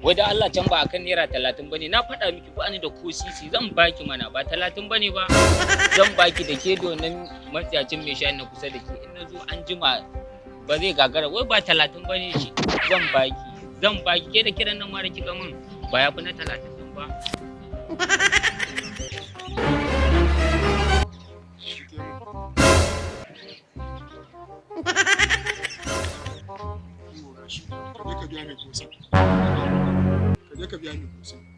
Wai da Allah can ba akan naira 30 bane na faɗa miki ba ni da ko sisi zan baki mana ba 30 bane ba zan baki da ke donan matsiyacin mai shayin na kusa da ke in na zo an jima ba zai gagara wai ba 30 bane shi zan baki ke da kiran nan ma da kika min ba ya fi na 30 din ba. Ka je ka biya ni kusa.